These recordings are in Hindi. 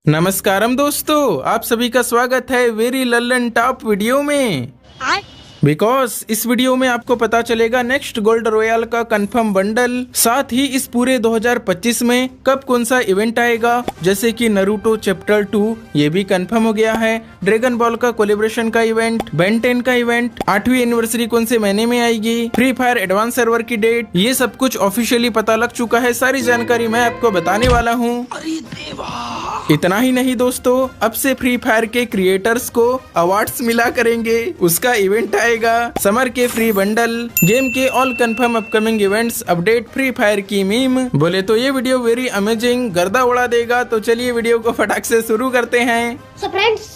नमस्कारम दोस्तों, आप सभी का स्वागत है वेरी लल्लन टॉप वीडियो में। बिकॉज इस वीडियो में आपको पता चलेगा नेक्स्ट गोल्ड रॉयल का कंफर्म बंडल, साथ ही इस पूरे 2025 में कब कौन सा इवेंट आएगा, जैसे कि नरूटो चैप्टर 2 ये भी कंफर्म हो गया है, ड्रैगन बॉल का कोलेब्रेशन का इवेंट, बेन 10 का इवेंट, 8वीं एनिवर्सरी कौन से महीने में आएगी, फ्री फायर एडवांस सर्वर की डेट, ये सब कुछ ऑफिशियली पता लग चुका है। सारी जानकारी मैं आपको बताने वाला हूँ। इतना ही नहीं दोस्तों, अब से फ्री फायर के क्रिएटर्स को अवार्ड्स मिला करेंगे, उसका इवेंट आएगा, समर के फ्री बंडल, गेम के all confirm upcoming events, update, free fire की मीम। बोले तो ये वीडियो वेरी अमेजिंग, गर्दा उड़ा देगा। तो चलिए वीडियो को फटाक से शुरू करते हैं। So friends,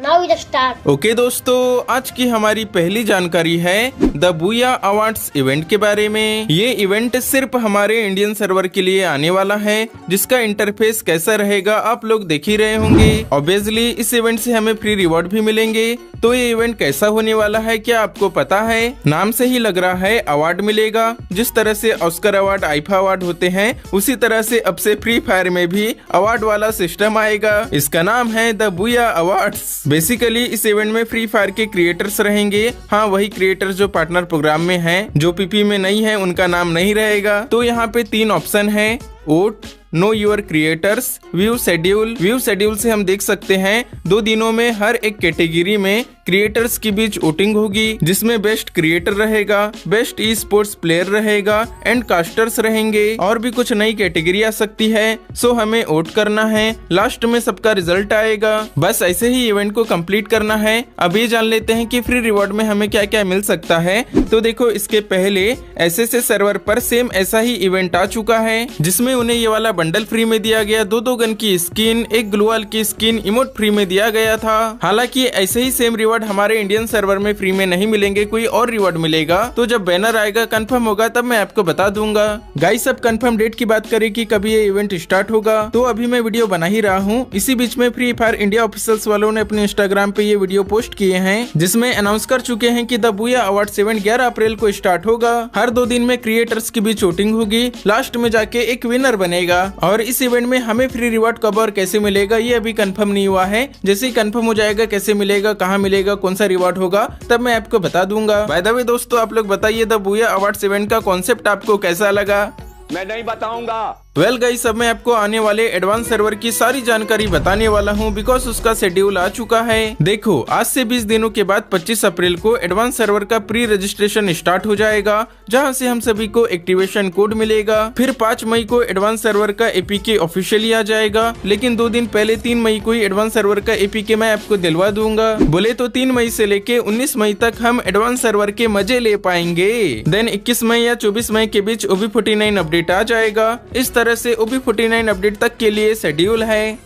now we just start. Okay दोस्तों, आज की हमारी पहली जानकारी है द बूया अवार्ड्स इवेंट के बारे में। ये इवेंट सिर्फ हमारे इंडियन सर्वर के लिए आने वाला है, जिसका इंटरफेस कैसा रहेगा आप लोग देख ही रहे होंगे। ऑब्वियसली इस इवेंट से हमें फ्री रिवॉर्ड भी मिलेंगे। तो ये इवेंट कैसा होने वाला है क्या आपको पता है? नाम से ही लग रहा है अवार्ड मिलेगा। जिस तरह से ऑस्कर अवार्ड, आईफा अवार्ड होते हैं, उसी तरह से अब से फ्री फायर में भी अवार्ड वाला सिस्टम आएगा। इसका नाम है द बूया अवार्ड्स। बेसिकली इस इवेंट में फ्री फायर के क्रिएटर्स रहेंगे। हाँ, वही क्रिएटर्स जो पार्टनर प्रोग्राम में हैं, जो पीपी में नहीं है, उनका नाम नहीं रहेगा। तो यहाँ पे 3 ऑप्शन है, vote, know your creators, view schedule. View schedule से हम देख सकते हैं 2 दिनों में हर एक कैटेगरी में क्रिएटर्स के बीच वोटिंग होगी, जिसमें बेस्ट क्रिएटर रहेगा, बेस्ट ई स्पोर्ट्स प्लेयर रहेगा, एंड कास्टर्स रहेंगे। और भी कुछ नई कैटेगरी आ सकती है। सो हमें वोट करना है, लास्ट में सबका रिजल्ट आएगा। बस ऐसे ही इवेंट को कंप्लीट करना है। अब ये जान लेते हैं कि फ्री रिवॉर्ड में हमें क्या क्या मिल सकता है। तो देखो, इसके पहले एसएसए सर्वर पर सेम ऐसा ही इवेंट आ चुका है, जिसमें उन्हें ये वाला बंडल फ्री में दिया गया, 2 गन की स्किन, एक ग्लूवाल की स्किन, इमोट फ्री में दिया गया था। हालांकि ऐसे ही सेम रिवॉर्ड हमारे इंडियन सर्वर में फ्री में नहीं मिलेंगे, कोई और रिवॉर्ड मिलेगा। तो जब बैनर आएगा, कंफर्म होगा, तब मैं आपको बता दूंगा। गाइस, अब कंफर्म डेट की बात करें कि कभी ये इवेंट स्टार्ट होगा, तो अभी मैं वीडियो बना ही रहा हूँ। इसी बीच में फ्री फायर इंडिया ऑफिशियल्स वालों ने अपने इंस्टाग्राम पे ये वीडियो पोस्ट किए हैं, जिसमें अनाउंस कर चुके हैं कि द बूया अवार्ड्स इवेंट 11 अप्रैल को स्टार्ट होगा। हर 2 दिन में क्रिएटर्स के बीच वोटिंग होगी, लास्ट में जाके एक विनर बनेगा। और इस इवेंट में हमें फ्री रिवॉर्ड कब और कैसे मिलेगा, ये अभी कंफर्म नहीं हुआ है। जैसे ही कंफर्म हो जाएगा कैसे मिलेगा, कहाँ मिलेगा, कौन सा रिवॉर्ड होगा, तब मैं आपको बता दूंगा। बाय द वे दोस्तों, आप लोग बताइए द बूया अवार्ड्स इवेंट का कॉन्सेप्ट आपको कैसा लगा? मैं नहीं बताऊंगा। वेल गाइस, अब मैं आपको आने वाले एडवांस सर्वर की सारी जानकारी बताने वाला हूँ, बिकॉज उसका शेड्यूल आ चुका है। देखो, आज से 20 दिनों के बाद 25 अप्रैल को एडवांस सर्वर का प्री रजिस्ट्रेशन स्टार्ट हो जाएगा, जहाँ से हम सभी को एक्टिवेशन कोड मिलेगा। फिर 5 मई को एडवांस सर्वर का एपीके ऑफिशियली आ जाएगा, लेकिन 2 दिन पहले 3 मई को ही एडवांस सर्वर का एपीके मैं आपको दिलवा दूंगा। बोले तो 3 मई से लेके 19 मई तक हम एडवांस सर्वर के मजे ले पाएंगे। देन 21 मई या 24 मई के बीच OB49 अपडेट आ जाएगा। इस तरह से OB49 अपडेट तक के लिए शेड्यूल है।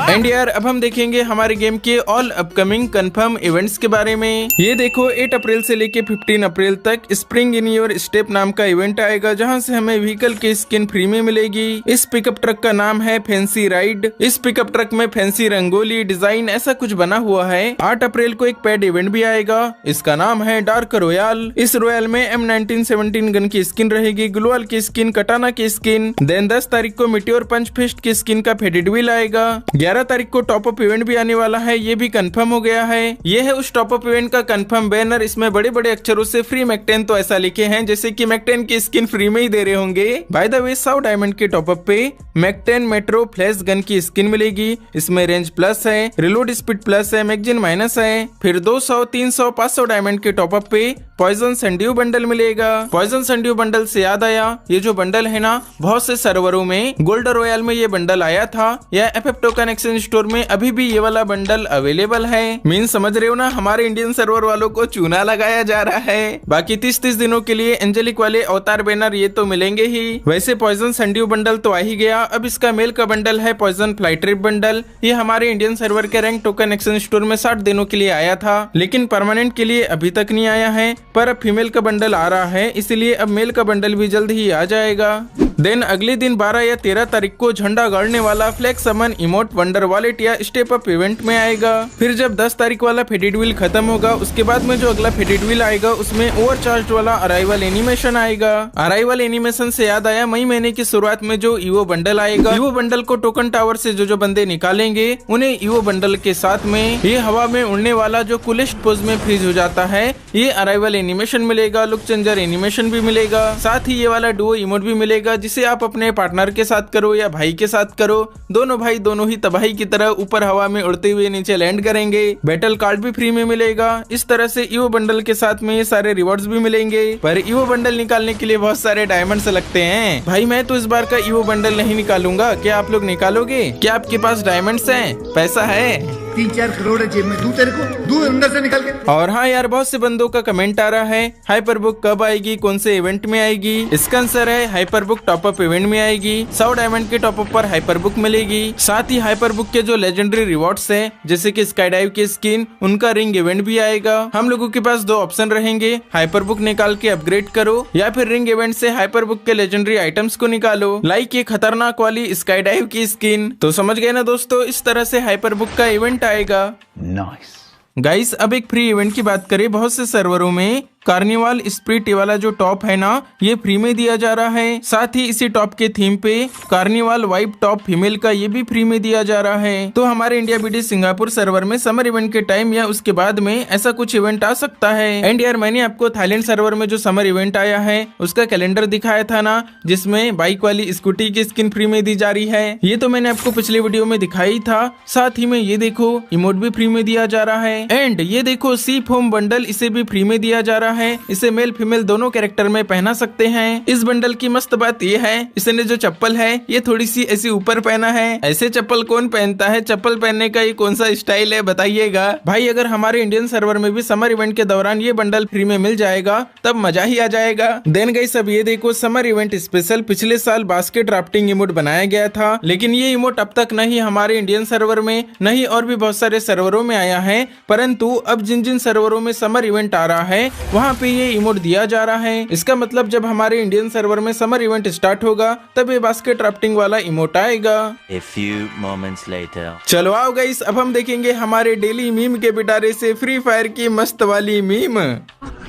एंड यार, अब हम देखेंगे हमारे गेम के ऑल अपकमिंग कंफर्म इवेंट्स के बारे में। ये देखो, 8 अप्रैल से लेके 15 अप्रैल तक स्प्रिंग इन योर स्टेप नाम का इवेंट आएगा, जहां से हमें व्हीकल की स्किन फ्री में मिलेगी। इस पिकअप ट्रक का नाम है फैंसी राइड। इस पिकअप ट्रक में फैंसी रंगोली डिजाइन ऐसा कुछ बना हुआ है। 8 अप्रैल को एक पेड इवेंट भी आएगा, इसका नाम है डार्क रॉयल। इस रॉयल में M1917 गन की स्किन रहेगी, ग्लोअल की स्किन, कटाना की स्किन। देन 10 तारीख को मिट्योर पंच फिस्ट की स्किन का फेडेड व्हील आएगा। 11 तारीख को टॉप अप इवेंट भी आने वाला है, ये भी कंफर्म हो गया है। ये है उस टॉप अप इवेंट का कंफर्म बैनर। इसमें बड़े बड़े अक्षरों से फ्री मैक-10 तो ऐसा लिखे हैं जैसे कि मैक-10 की स्किन फ्री में ही दे रहे होंगे। बाय द वे, 100 डायमंड के टॉप अप पे मैक-10 मेट्रो फ्लैश गन की स्किन मिलेगी। इसमें रेंज प्लस है, रिलोड स्पीड प्लस है, मैगजीन माइनस है। फिर 200, 300, 500 डायमंड के टॉप अप पे पॉइजन संड्यू बंडल मिलेगा। पॉइजन संड्यू बंडल से याद आया, ये जो बंडल है ना, बहुत से सर्वरों में गोल्ड रॉयल में ये बंडल आया था, या FF टोकन एक्सचेंज स्टोर में अभी भी ये वाला बंडल अवेलेबल है। मीन समझ रहे हो ना, हमारे इंडियन सर्वर वालों को चूना लगाया जा रहा है। बाकी 30 दिनों के लिए एंजेलिक वाले अवतार बैनर ये तो मिलेंगे ही। वैसे पॉइजन संड्यू बंडल तो आ ही गया। अब इसका मेल का बंडल है पॉइजन फ्लाई ट्रिप बंडल। ये हमारे इंडियन सर्वर के रैंक टोकन एक्सचेंज स्टोर में 60 दिनों के लिए आया था, लेकिन परमानेंट के लिए अभी तक नहीं आया है। पर अब फीमेल का बंडल आ रहा है, इसलिए अब मेल का बंडल भी जल्द ही आ जाएगा। देन अगले दिन 12 या 13 तारीख को झंडा गाड़ने वाला फ्लैक्स समन इमोट वंडर वॉलेट या स्टेप अप इवेंट में आएगा। फिर जब 10 तारीख वाला फेडेड व्हील खत्म होगा उसके बाद में जो अगला फेडेड व्हील आएगा उसमें ओवरचार्ज वाला अराइवल एनिमेशन आएगा। अराइवल एनिमेशन से याद आया, मई महीने की शुरुआत में जो ईवो बंडल आएगा, ईवो बंडल को टोकन टावर से जो बंदे निकालेंगे उन्हें ईवो बंडल के साथ में ये हवा में उड़ने वाला जो कूलेस्ट पोज में फ्रीज हो जाता है ये अराइवल एनिमेशन मिलेगा, लुक चेंजर एनिमेशन भी मिलेगा, साथ ही ये वाला डुओ इमोट भी मिलेगा जिसे आप अपने पार्टनर के साथ करो या भाई के साथ करो, दोनों भाई दोनों ही तबाही की तरह ऊपर हवा में उड़ते हुए नीचे लैंड करेंगे। बैटल कार्ड भी फ्री में मिलेगा। इस तरह से ईवो बंडल के साथ में ये सारे रिवॉर्ड्स भी मिलेंगे। पर ईवो बंडल निकालने के लिए बहुत सारे डायमंड्स लगते हैं। भाई मैं तो इस बार का ईवो बंडल नहीं निकालूंगा, क्या आप लोग निकालोगे? क्या आपके पास डायमंड्स हैं, पैसा है? 3-4 करोड़ है जेब में, दूं तेरे को, दूं अंदर से निकाल के। और हाँ यार, बहुत से बंदों का कमेंट आ रहा है हाइपर बुक कब आएगी, कौन से इवेंट में आएगी। इसका आंसर है hyper book top up event में आएगी। 100 डायमंड के टॉप अप पर हाइपर बुक मिलेगी। साथ ही हाइपर बुक के जो लेजेंडरी रिवॉर्ड्स है जैसे कि स्काई डाइव की स्किन, उनका रिंग इवेंट भी आएगा। हम लोगों के पास 2 ऑप्शन रहेंगे, हाइपर बुक निकाल के अपग्रेड करो या फिर रिंग इवेंट से हाइपर बुक के लेजेंडरी आइटम्स को निकालो, लाइक ये खतरनाक वाली स्काई डाइव की स्किन। तो समझ गए ना दोस्तों, इस तरह से हाइपर बुक का इवेंट आएगा। नाइस गाइस, अब एक फ्री इवेंट की बात करें, बहुत से सर्वरों में कार्निवाल स्प्रिट वाला जो टॉप है ना ये फ्री में दिया जा रहा है। साथ ही इसी टॉप के थीम पे कार्निवाल वाइब टॉप फीमेल का ये भी फ्री में दिया जा रहा है। तो हमारे इंडिया बीडी सिंगापुर सर्वर में समर इवेंट के टाइम या उसके बाद में ऐसा कुछ इवेंट आ सकता है। एंड यार मैंने आपको थाईलैंड सर्वर में जो समर इवेंट आया है उसका कैलेंडर दिखाया था ना, जिसमें बाइक वाली स्कूटी की स्किन फ्री में दी जा रही है, ये तो मैंने आपको पिछले वीडियो में दिखाई था। साथ ही में ये देखो इमोट भी फ्री में दिया जा रहा है। एंड ये देखो सी फोम बंडल, इसे भी फ्री में दिया जा रहा है। इसे मेल फीमेल दोनों कैरेक्टर में पहना सकते हैं। इस बंडल की मस्त बात ये है, इसने जो चप्पल है ये थोड़ी सी ऐसी ऊपर पहना है। ऐसे चप्पल कौन पहनता है? चप्पल पहनने का ये कौन सा स्टाइल है बताइएगा भाई। अगर हमारे इंडियन सर्वर में भी समर इवेंट के दौरान ये बंडल फ्री में मिल जाएगा तब मजा ही आ जाएगा। देन गाइस, अब ये देखो समर इवेंट स्पेशल, पिछले साल बास्केट राफ्टिंग इमोट बनाया गया था, लेकिन ये इमोट अब तक नहीं हमारे इंडियन सर्वर में नहीं और भी बहुत सारे सर्वरों में आया है। परंतु अब जिन जिन सर्वरों में समर इवेंट आ रहा है वहाँ पे ये इमोट दिया जा रहा है। इसका मतलब जब हमारे इंडियन सर्वर में समर इवेंट स्टार्ट होगा तब ये बास्केट राफ्टिंग वाला इमोट आएगा। A few moments later. चलो आओ गाइस, अब हम देखेंगे हमारे डेली मीम के पिटारे से फ्री फायर की मस्त वाली मीम।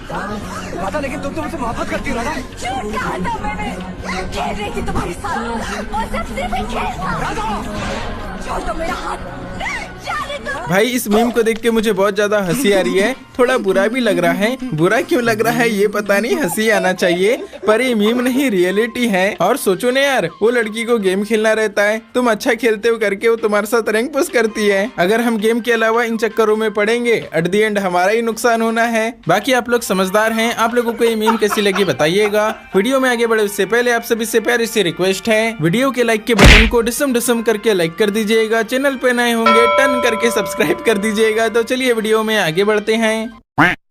पता, लेकिन तुम तो मुझसे मोहब्बत करती हो ना? झूठ कहा था मैंने, खेल रही थी तुम्हारे साथ और सब सिर्फ एक खेल था। छोड़ दो मेरा हाथ, जाने दो। भाई इस मीम को देख के मुझे बहुत ज्यादा हंसी आ रही है, थोड़ा बुरा भी लग रहा है। बुरा क्यों लग रहा है ये पता नहीं, हंसी आना चाहिए पर ये मीम नहीं रियलिटी है। और सोचो ना यार, वो लड़की को गेम खेलना रहता है, तुम अच्छा खेलते हो करके वो तुम्हारे साथ रैंक पुश करती है। अगर हम गेम के अलावा इन चक्करों में पड़ेंगे एट द एंड हमारा ही नुकसान होना है। बाकी आप लोग समझदार हैं, आप लोगों को ये मीम कैसी लगी बताइएगा। वीडियो में आगे बढ़े उससे पहले आप सभी से प्यारी सी रिक्वेस्ट है, वीडियो के लाइक के बटन को डिसम डिसम करके लाइक कर दीजिएगा। चैनल पे नए होंगे टर्न करके सब्सक्राइब कर दीजिएगा। तो चलिए वीडियो में आगे बढ़ते हैं।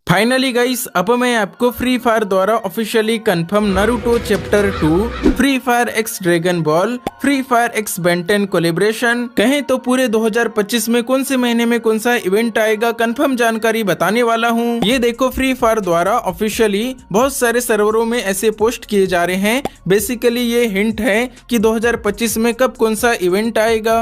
फाइनली गाइस, अब मैं आपको फ्री फायर द्वारा officially confirm Naruto chapter 2, free fire x dragon ball, free fire x Ben 10 collaboration, कहें तो पूरे 2025 में कौन से महीने में कौन सा इवेंट आएगा कंफर्म जानकारी बताने वाला हूं। ये देखो फ्री फायर द्वारा ऑफिशियली बहुत सारे सर्वरों में ऐसे पोस्ट किए जा रहे हैं। बेसिकली ये हिंट है कि 2025 में कब कौन सा इवेंट आएगा।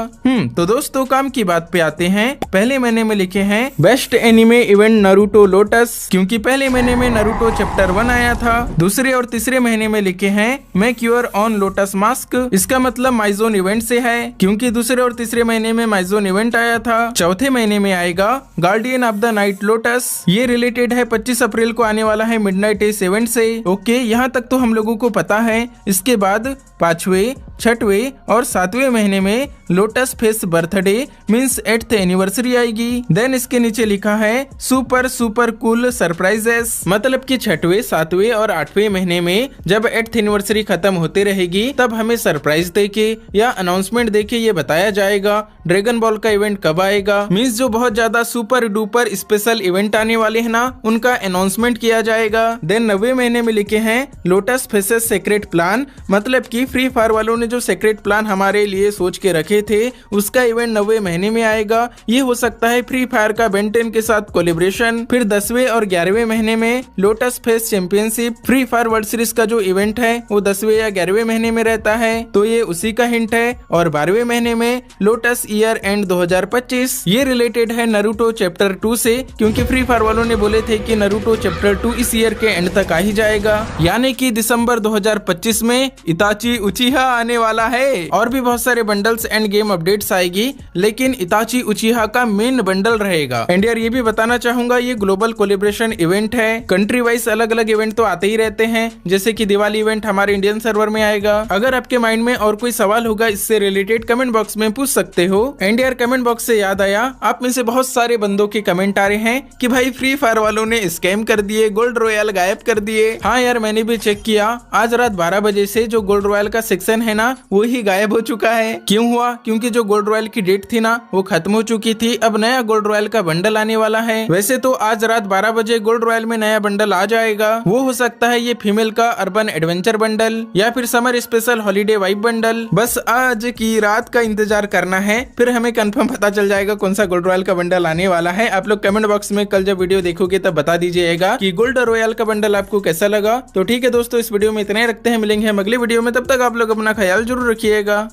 तो दोस्तों काम की बात पे आते हैं। पहले महीने में लिखे हैं best anime event Naruto lotus, क्योंकि पहले महीने में नारुतो चैप्टर 1 आया था। दूसरे और तीसरे महीने में लिखे हैं make your on lotus mask, इसका मतलब माइजोन इवेंट से है, क्योंकि दूसरे और तीसरे महीने में माइजोन इवेंट आया था। चौथे महीने में आएगा guardian of the night lotus, ये रिलेटेड है 25 अप्रैल को आने वाला है मिडनाइट एस इवेंट से। ओके, यहाँ तक तो हम लोगों को पता है। इसके बाद 5वें, 6वें और 7वें महीने में lotus face birthday means 8th anniversary आएगी। देन इसके नीचे लिखा है सुपर सुपर कूल सरप्राइजेस, मतलब कि 6वें, 7वें और 8वें महीने में जब 8th एनिवर्सरी खत्म होते रहेगी तब हमें सरप्राइज देके या अनाउंसमेंट देके ये बताया जाएगा ड्रैगन बॉल का इवेंट कब आएगा। मींस जो बहुत ज्यादा सुपर डुपर स्पेशल इवेंट आने वाले हैं ना, उनका अनाउंसमेंट किया जाएगा। देन 9वें महीने में लिखे हैं लोटस फेसेस सीक्रेट प्लान, मतलब कि फ्री फायर वालों ने जो सीक्रेट प्लान हमारे लिए सोच के रखे थे उसका इवेंट 9वें महीने में आएगा। ये हो सकता है फ्री फायर का बेन 10 के साथ कोलेब्रेशन। फिर 10वें और 11वें महीने में lotus fest championship free fire world series का जो इवेंट है वो 10वें या 11वें महीने में रहता है, तो ये उसी का हिंट है। और 12वें महीने में लोटस ईयर एंड 2025, ये रिलेटेड है नारुतो चैप्टर 2 से, क्योंकि फ्री फायर वालों ने बोले थे कि नारुतो चैप्टर 2 इस ईयर के एंड तक आ ही जाएगा, यानी कि दिसंबर 2025 में इताची उचिहा आने वाला है। और भी बहुत सारे बंडल्स एंड गेम अपडेट्स आएगी, लेकिन इताची उचिहा का मेन बंडल रहेगा। एंड यार ये भी बताना चाहूंगा, ये ग्लोबल कोलेब्रेशन इवेंट है, कंट्री वाइज अलग अलग इवेंट तो आते ही रहते हैं, जैसे कि दिवाली इवेंट हमारे इंडियन सर्वर में आएगा। अगर आपके माइंड में और कोई सवाल होगा इससे रिलेटेड कमेंट बॉक्स में पूछ सकते हो। एंड यार कमेंट बॉक्स से याद आया, आप में से बहुत सारे बंदों के कमेंट आ रहे हैं कि भाई फ्री फायर वालों ने स्कैम कर दिए, गोल्ड रॉयल गायब कर दिए। हाँ यार मैंने भी चेक किया, आज रात 12 बजे से जो गोल्ड रॉयल का सेक्शन है ना वो ही गायब हो चुका है। क्यों हुआ? क्योंकि जो गोल्ड रॉयल की डेट थी ना वो खत्म हो चुकी थी, अब नया गोल्ड रॉयल का बंडल आने वाला है। वैसे तो आज रात 12 बजे गोल्ड रॉयल में नया बंडल आ जाएगा, वो हो सकता है ये फीमेल का अर्बन एडवेंचर बंडल या फिर summer special holiday vibe bundle. बस आज की रात का इंतजार करना है, फिर हमें कंफर्म पता चल जाएगा कौन सा गोल्ड रॉयल का बंडल आने वाला है। आप लोग कमेंट बॉक्स में कल जब वीडियो देखोगे तब बता दीजिएगा कि गोल्ड रॉयल का बंडल आपको कैसा लगा। तो ठीक है दोस्तों, इस वीडियो में इतना ही रखते हैं, मिलेंगे हम अगले वीडियो में, तब तक आप लोग अपना ख्याल जरूर रखिएगा।